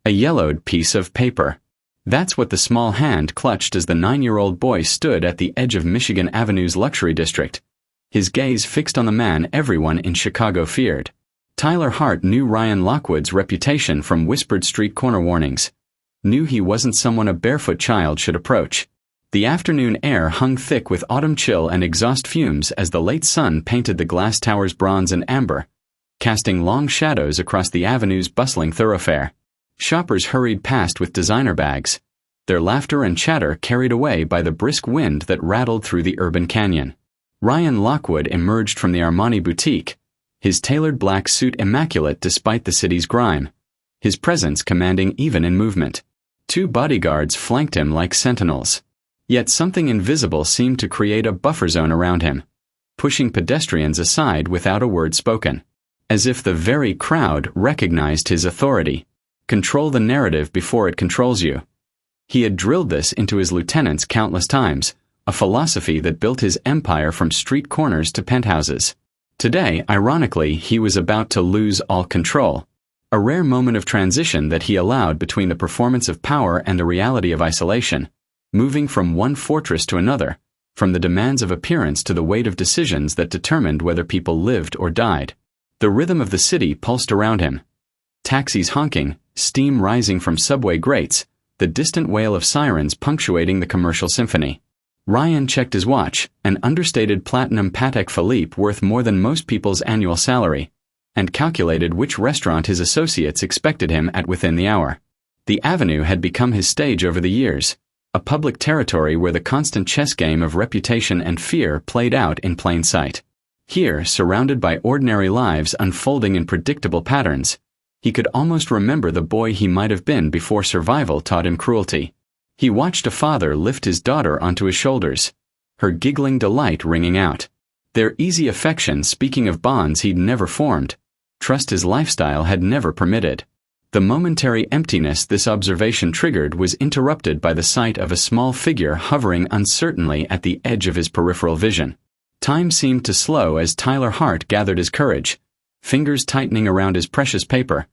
A yellowed piece of paper. That's what the small hand clutched as the 9-year-old boy stood at the edge of Michigan Avenue's luxury district, his gaze fixed on the man everyone in Chicago feared. Tyler Hart knew Ryan Lockwood's reputation from whispered street corner warnings. Knew he wasn't someone a barefoot child should approach. The afternoon air hung thick with autumn chill and exhaust fumes as the late sun painted the glass towers bronze and amber, casting long shadows across the avenue's bustling thoroughfare. Shoppers hurried past with designer bags, their laughter and chatter carried away by the brisk wind that rattled through the urban canyon. Ryan Lockwood emerged from the Armani boutique, his tailored black suit immaculate despite the city's grime, his presence commanding even in movement. 2 bodyguards flanked him like sentinels. Yet something invisible seemed to create a buffer zone around him, pushing pedestrians aside without a word spoken, as if the very crowd recognized his authority. Control the narrative before it controls you. He had drilled this into his lieutenants countless times, a philosophy that built his empire from street corners to penthouses. Today, ironically, he was about to lose all control, a rare moment of transition that he allowed between the performance of power and the reality of isolation, moving from one fortress to another, from the demands of appearance to the weight of decisions that determined whether people lived or died. The rhythm of the city pulsed around him. Taxis honking, steam rising from subway grates, the distant wail of sirens punctuating the commercial symphony. Ryan checked his watch, an understated platinum Patek Philippe worth more than most people's annual salary, and calculated which restaurant his associates expected him at within the hour. The avenue had become his stage over the years, a public territory where the constant chess game of reputation and fear played out in plain sight. Here, surrounded by ordinary lives unfolding in predictable patterns, he could almost remember the boy he might have been before survival taught him cruelty. He watched a father lift his daughter onto his shoulders, her giggling delight ringing out. Their easy affection speaking of bonds he'd never formed, trust his lifestyle had never permitted. The momentary emptiness this observation triggered was interrupted by the sight of a small figure hovering uncertainly at the edge of his peripheral vision. Time seemed to slow as Tyler Hart gathered his courage, fingers tightening around his precious paper,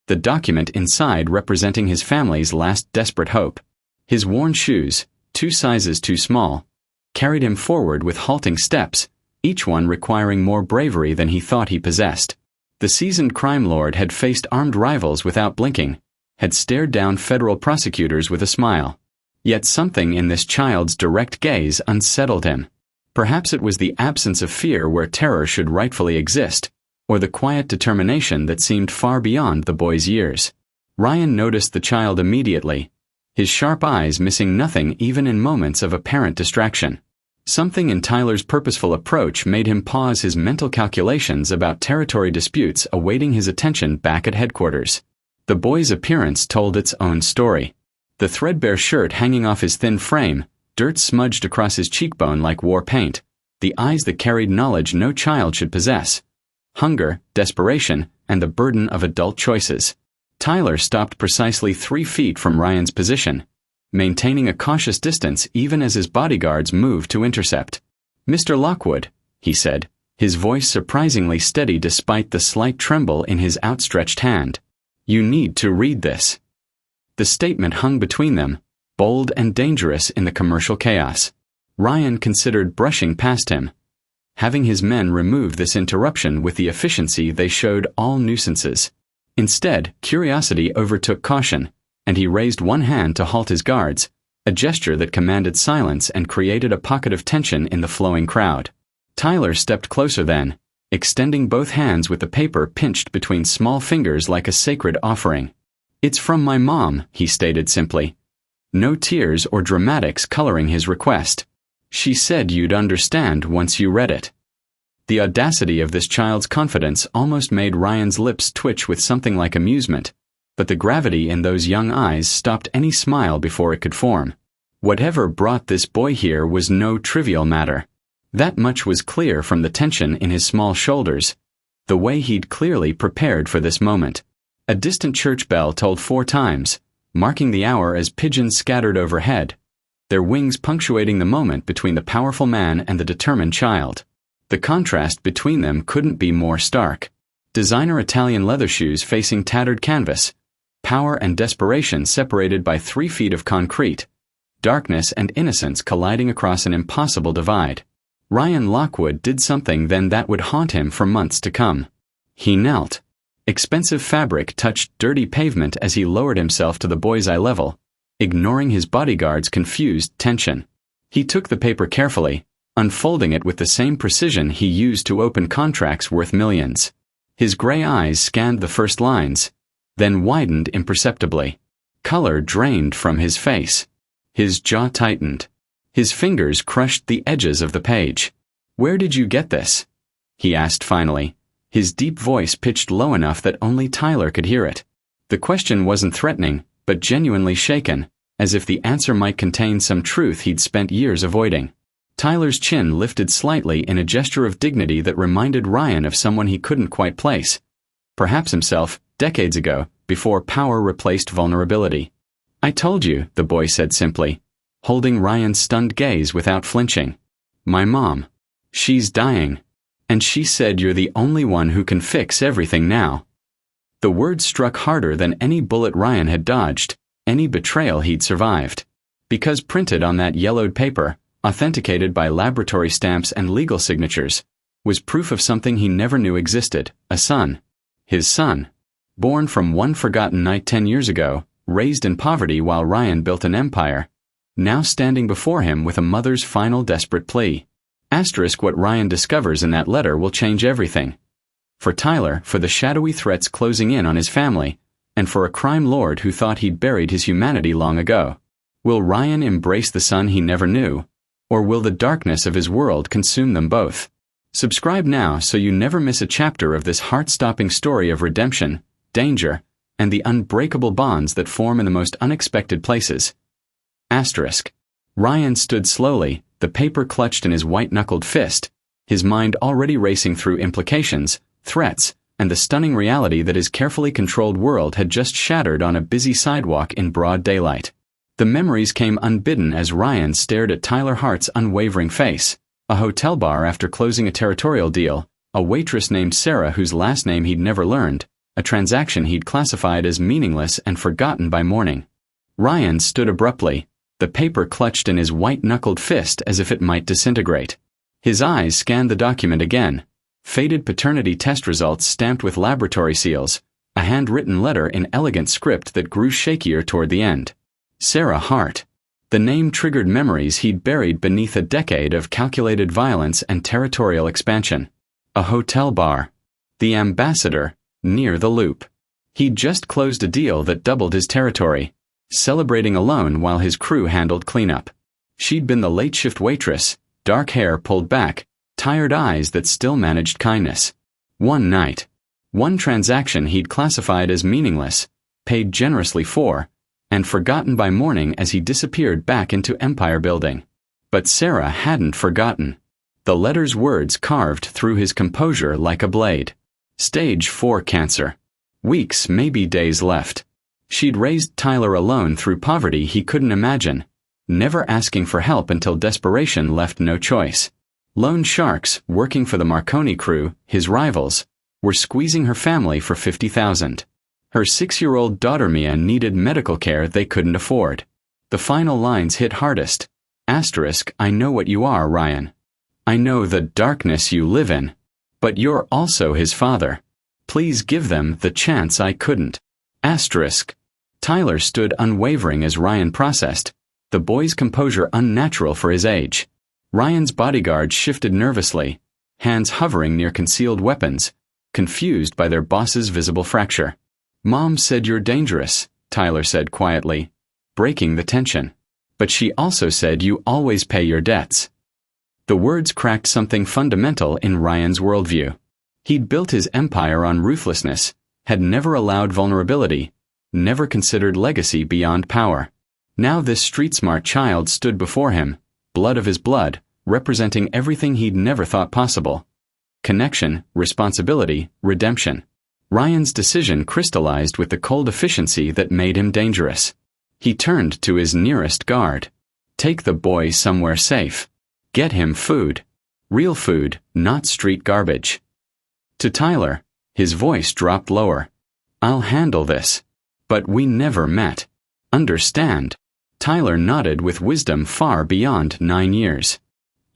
the document inside representing his family's last desperate hope. His worn shoes, 2 sizes too small, carried him forward with halting steps, each one requiring more bravery than he thought he possessed. The seasoned crime lord had faced armed rivals without blinking, had stared down federal prosecutors with a smile. Yet something in this child's direct gaze unsettled him. Perhaps it was the absence of fear where terror should rightfully exist, or the quiet determination that seemed far beyond the boy's years. Ryan noticed the child immediately, his sharp eyes missing nothing even in moments of apparent distraction. Something in Tyler's purposeful approach made him pause his mental calculations about territory disputes awaiting his attention back at headquarters. The boy's appearance told its own story. The threadbare shirt hanging off his thin frame, dirt smudged across his cheekbone like war paint, the eyes that carried knowledge no child should possess, hunger, desperation, and the burden of adult choices. Tyler stopped precisely 3 feet from Ryan's position, maintaining a cautious distance even as his bodyguards moved to intercept. "Mr. Lockwood," he said, his voice surprisingly steady despite the slight tremble in his outstretched hand. "You need to read this." The statement hung between them, bold and dangerous in the commercial chaos. Ryan considered brushing past him, having his men remove this interruption with the efficiency they showed all nuisances. Instead, curiosity overtook caution, and he raised one hand to halt his guards, a gesture that commanded silence and created a pocket of tension in the flowing crowd. Tyler stepped closer then, extending both hands with the paper pinched between small fingers like a sacred offering. "It's from my mom," he stated simply. No tears or dramatics coloring his request. "She said you'd understand once you read it." The audacity of this child's confidence almost made Ryan's lips twitch with something like amusement, but the gravity in those young eyes stopped any smile before it could form. Whatever brought this boy here was no trivial matter. That much was clear from the tension in his small shoulders, the way he'd clearly prepared for this moment. A distant church bell tolled 4 times, marking the hour as pigeons scattered overhead, their wings punctuating the moment between the powerful man and the determined child. The contrast between them couldn't be more stark. Designer Italian leather shoes facing tattered canvas, Power and desperation separated by 3 feet of concrete. Darkness and innocence colliding across an impossible divide. Ryan Lockwood did something then that would haunt him for months to come. He knelt. Expensive fabric touched dirty pavement as he lowered himself to the boy's eye level, ignoring his bodyguard's confused tension. He took the paper carefully, unfolding it with the same precision he used to open contracts worth millions. His gray eyes scanned the first lines, then widened imperceptibly. Color drained from his face. His jaw tightened. His fingers crushed the edges of the page. "Where did you get this?" he asked finally, his deep voice pitched low enough that only Tyler could hear it. The question wasn't threatening, but genuinely shaken, as if the answer might contain some truth he'd spent years avoiding. Tyler's chin lifted slightly in a gesture of dignity that reminded Ryan of someone he couldn't quite place. Perhaps himself, decades ago, before power replaced vulnerability. "I told you," the boy said simply, holding Ryan's stunned gaze without flinching. "My mom. She's dying. And she said you're the only one who can fix everything now." The words struck harder than any bullet Ryan had dodged, any betrayal he'd survived. Because printed on that yellowed paper, authenticated by laboratory stamps and legal signatures, was proof of something he never knew existed, a son. His son. Born from one forgotten night 10 years ago, raised in poverty while Ryan built an empire, now standing before him with a mother's final desperate plea. Asterisk what Ryan discovers in that letter will change everything. For Tyler, for the shadowy threats closing in on his family, and for a crime lord who thought he'd buried his humanity long ago. Will Ryan embrace the son he never knew, or will the darkness of his world consume them both? Subscribe now so you never miss a chapter of this heart-stopping story of redemption, danger, and the unbreakable bonds that form in the most unexpected places. Asterisk. Ryan stood slowly, the paper clutched in his white-knuckled fist, his mind already racing through implications, threats, and the stunning reality that his carefully controlled world had just shattered on a busy sidewalk in broad daylight. The memories came unbidden as Ryan stared at Tyler Hart's unwavering face, a hotel bar after closing a territorial deal, a waitress named Sarah whose last name he'd never learned, a transaction he'd classified as meaningless and forgotten by morning. Ryan stood abruptly, the paper clutched in his white-knuckled fist as if it might disintegrate. His eyes scanned the document again. Faded paternity test results stamped with laboratory seals, a handwritten letter in elegant script that grew shakier toward the end. Sarah Hart. The name triggered memories he'd buried beneath a decade of calculated violence and territorial expansion. A hotel bar. The Ambassador, near the Loop. He'd just closed a deal that doubled his territory, celebrating alone while his crew handled cleanup. She'd been the late shift waitress, dark hair pulled back, tired eyes that still managed kindness. One night. One transaction he'd classified as meaningless, paid generously for, and forgotten by morning as he disappeared back into empire building. But Sarah hadn't forgotten. The letter's words carved through his composure like a blade. Stage 4 cancer. Weeks, maybe days left. She'd raised Tyler alone through poverty he couldn't imagine, never asking for help until desperation left no choice. Loan sharks, working for the Marconi crew, his rivals, were squeezing her family for $50,000. Her 6-year-old daughter Mia needed medical care they couldn't afford. The final lines hit hardest. Asterisk, I know what you are, Ryan. I know the darkness you live in. But you're also his father. Please give them the chance I couldn't. Asterisk. Tyler stood unwavering as Ryan processed, the boy's composure unnatural for his age. Ryan's bodyguard shifted nervously, hands hovering near concealed weapons, confused by their boss's visible fracture. Mom said you're dangerous, Tyler said quietly, breaking the tension. But she also said you always pay your debts. The words cracked something fundamental in Ryan's worldview. He'd built his empire on ruthlessness, had never allowed vulnerability, never considered legacy beyond power. Now this street-smart child stood before him, blood of his blood, representing everything he'd never thought possible. Connection, responsibility, redemption. Ryan's decision crystallized with the cold efficiency that made him dangerous. He turned to his nearest guard. Take the boy somewhere safe. Get him food. Real food, not street garbage. To Tyler, his voice dropped lower. I'll handle this. But we never met. Understand? Tyler nodded with wisdom far beyond 9 years.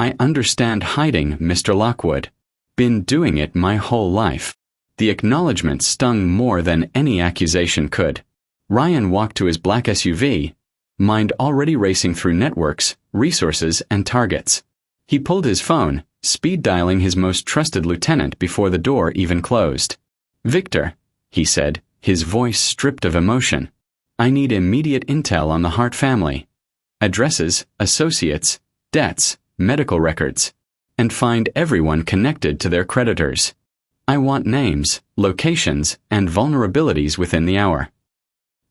I understand hiding, Mr. Lockwood. Been doing it my whole life. The acknowledgement stung more than any accusation could. Ryan walked to his black SUV, mind already racing through networks, resources, and targets. He pulled his phone, speed dialing his most trusted lieutenant before the door even closed. Victor, he said, his voice stripped of emotion. I need immediate intel on the Hart family. Addresses, associates, debts, medical records. And find everyone connected to their creditors. I want names, locations, and vulnerabilities within the hour.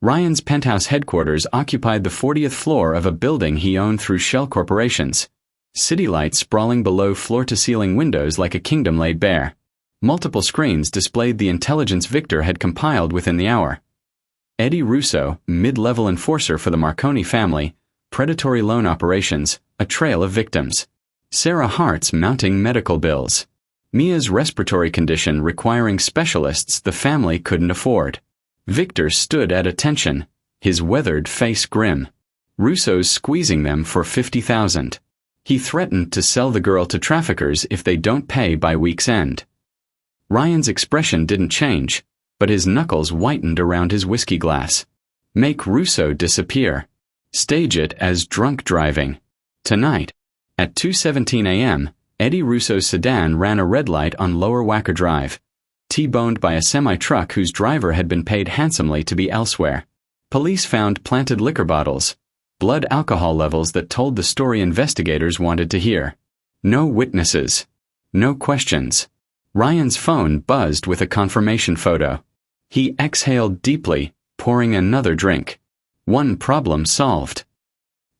Ryan's penthouse headquarters occupied the 40th floor of a building he owned through shell corporations. City lights sprawling below floor-to-ceiling windows like a kingdom laid bare. Multiple screens displayed the intelligence Victor had compiled within the hour. Eddie Russo, mid-level enforcer for the Marconi family, predatory loan operations, a trail of victims. Sarah Hart's mounting medical bills. Mia's respiratory condition requiring specialists the family couldn't afford. Victor stood at attention, his weathered face grim. Russo's squeezing them for $50,000. He threatened to sell the girl to traffickers if they don't pay by week's end. Ryan's expression didn't change, but his knuckles whitened around his whiskey glass. Make Russo disappear. Stage it as drunk driving. Tonight. At 2:17 a.m., Eddie Russo's sedan ran a red light on Lower Wacker Drive, T-boned by a semi-truck whose driver had been paid handsomely to be elsewhere. Police found planted liquor bottles, blood alcohol levels that told the story investigators wanted to hear. No witnesses. No questions. Ryan's phone buzzed with a confirmation photo. He exhaled deeply, pouring another drink. One problem solved.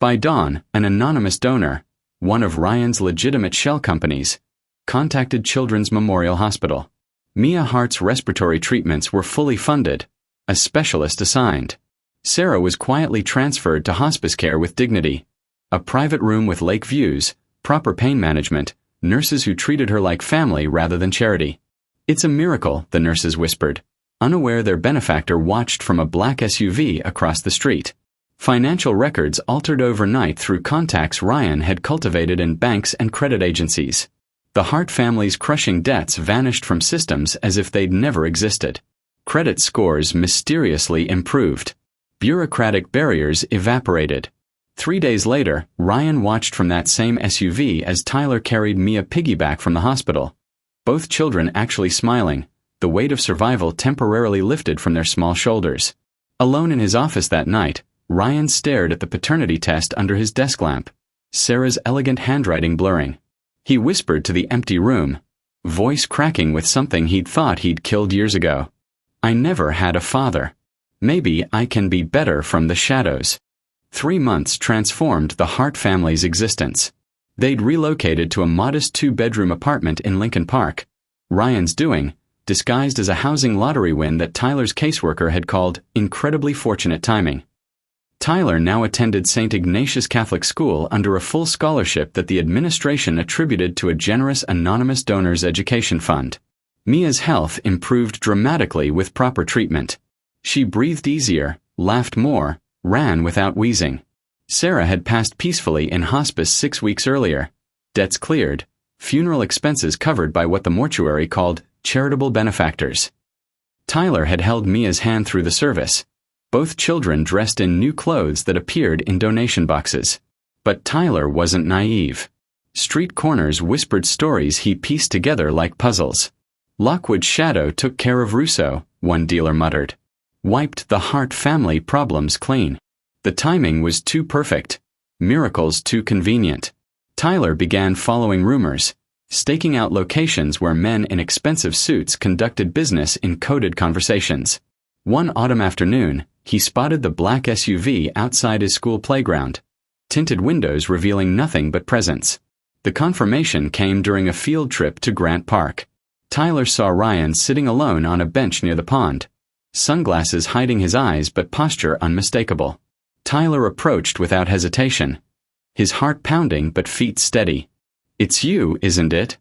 By dawn, an anonymous donor, one of Ryan's legitimate shell companies, contacted Children's Memorial Hospital. Mia Hart's respiratory treatments were fully funded, a specialist assigned. Sarah was quietly transferred to hospice care with dignity. A private room with lake views, proper pain management, nurses who treated her like family rather than charity. It's a miracle, the nurses whispered, unaware their benefactor watched from a black SUV across the street. Financial records altered overnight through contacts Ryan had cultivated in banks and credit agencies. The Hart family's crushing debts vanished from systems as if they'd never existed. Credit scores mysteriously improved. Bureaucratic barriers evaporated. 3 days later, Ryan watched from that same SUV as Tyler carried Mia piggyback from the hospital. Both children actually smiling, the weight of survival temporarily lifted from their small shoulders. Alone in his office that night, Ryan stared at the paternity test under his desk lamp, Sarah's elegant handwriting blurring. He whispered to the empty room, voice cracking with something he'd thought he'd killed years ago. I never had a father. Maybe I can be better from the shadows. 3 months transformed the Hart family's existence. They'd relocated to a modest 2-bedroom apartment in Lincoln Park. Ryan's doing, disguised as a housing lottery win that Tyler's caseworker had called incredibly fortunate timing. Tyler now attended St. Ignatius Catholic School under a full scholarship that the administration attributed to a generous anonymous donor's education fund. Mia's health improved dramatically with proper treatment. She breathed easier, laughed more, ran without wheezing. Sarah had passed peacefully in hospice 6 weeks earlier. Debts cleared, funeral expenses covered by what the mortuary called charitable benefactors. Tyler had held Mia's hand through the service. Both children dressed in new clothes that appeared in donation boxes. But Tyler wasn't naive. Street corners whispered stories he pieced together like puzzles. Lockwood's shadow took care of Russo, one dealer muttered. Wiped the Hart family problems clean. The timing was too perfect. Miracles too convenient. Tyler began following rumors, staking out locations where men in expensive suits conducted business in coded conversations. One autumn afternoon, he spotted the black SUV outside his school playground, tinted windows revealing nothing but presents. The confirmation came during a field trip to Grant Park. Tyler saw Ryan sitting alone on a bench near the pond, sunglasses hiding his eyes but posture unmistakable. Tyler approached without hesitation, his heart pounding but feet steady. It's you, isn't it?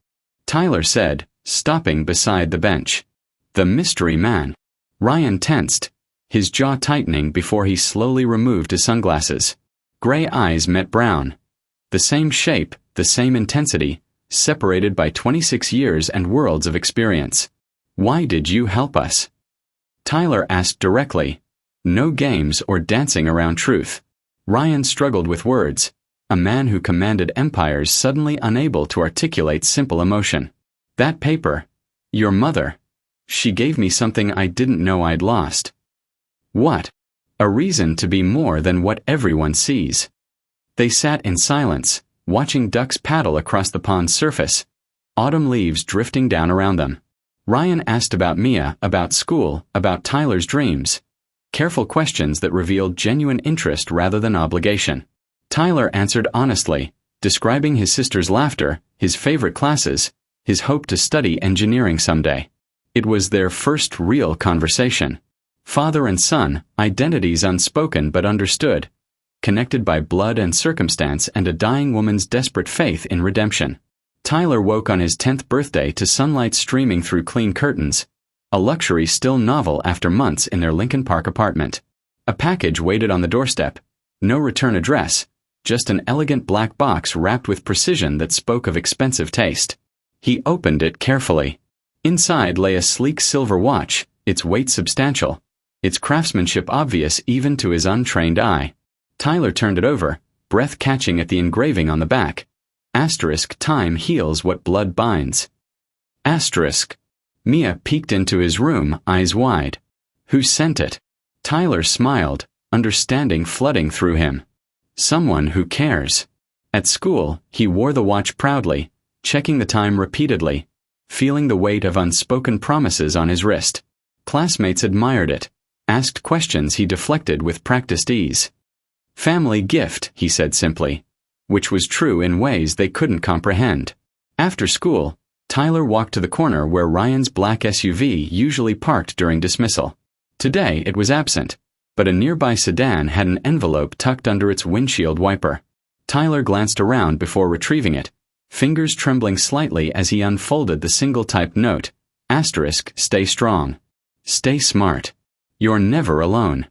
Tyler said, stopping beside the bench. The mystery man. Ryan tensed, his jaw tightening before he slowly removed his sunglasses. Gray eyes met brown. The same shape, the same intensity, separated by 26 years and worlds of experience. "Why did you help us?" Tyler asked directly. No games or dancing around truth. Ryan struggled with words, a man who commanded empires suddenly unable to articulate simple emotion. "That paper. Your mother. She gave me something I didn't know I'd lost." "What?" "A reason to be more than what everyone sees." They sat in silence, watching ducks paddle across the pond's surface, autumn leaves drifting down around them. Ryan asked about Mia, about school, about Tyler's dreams. Careful questions that revealed genuine interest rather than obligation. Tyler answered honestly, describing his sister's laughter, his favorite classes, his hope to study engineering someday. It was their first real conversation. Father and son, identities unspoken but understood, connected by blood and circumstance and a dying woman's desperate faith in redemption. Tyler woke on his 10th birthday to sunlight streaming through clean curtains, a luxury still novel after months in their Lincoln Park apartment. A package waited on the doorstep, no return address, just an elegant black box wrapped with precision that spoke of expensive taste. He opened it carefully. Inside lay a sleek silver watch, its weight substantial, its craftsmanship obvious even to his untrained eye. Tyler turned it over, breath catching at the engraving on the back. Asterisk, time heals what blood binds. Asterisk. Mia peeked into his room, eyes wide. Who sent it? Tyler smiled, understanding flooding through him. Someone who cares. At school, he wore the watch proudly, checking the time repeatedly, feeling the weight of unspoken promises on his wrist. Classmates admired it, asked questions he deflected with practiced ease. Family gift, he said simply, which was true in ways they couldn't comprehend. After school, Tyler walked to the corner where Ryan's black SUV usually parked during dismissal. Today it was absent, but a nearby sedan had an envelope tucked under its windshield wiper. Tyler glanced around before retrieving it, fingers trembling slightly as he unfolded the single-typed note. Asterisk, stay strong. Stay smart. You're never alone.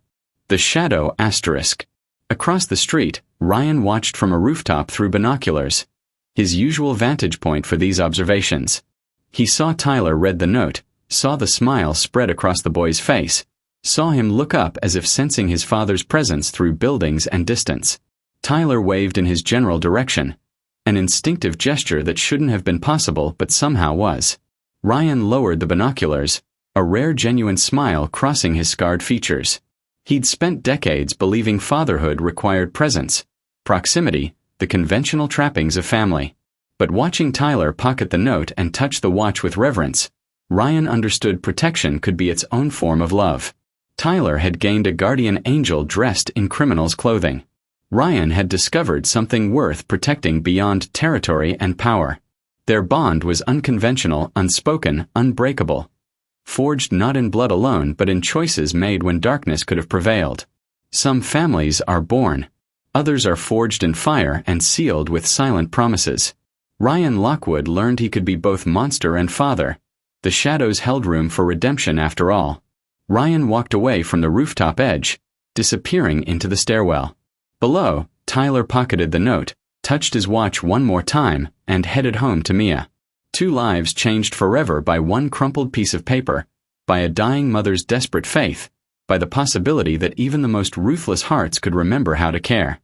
The shadow asterisk. Across the street, Ryan watched from a rooftop through binoculars, his usual vantage point for these observations. He saw Tyler read the note, saw the smile spread across the boy's face, saw him look up as if sensing his father's presence through buildings and distance. Tyler waved in his general direction, an instinctive gesture that shouldn't have been possible but somehow was. Ryan lowered the binoculars, a rare genuine smile crossing his scarred features. He'd spent decades believing fatherhood required presence, proximity, the conventional trappings of family. But watching Tyler pocket the note and touch the watch with reverence, Ryan understood protection could be its own form of love. Tyler had gained a guardian angel dressed in criminal's clothing. Ryan had discovered something worth protecting beyond territory and power. Their bond was unconventional, unspoken, unbreakable. Forged not in blood alone but in choices made when darkness could have prevailed. Some families are born. Others are forged in fire and sealed with silent promises. Ryan Lockwood learned he could be both monster and father. The shadows held room for redemption after all. Ryan walked away from the rooftop edge, disappearing into the stairwell. Below, Tyler pocketed the note, touched his watch one more time, and headed home to Mia. 2 lives changed forever by one crumpled piece of paper, by a dying mother's desperate faith, by the possibility that even the most ruthless hearts could remember how to care.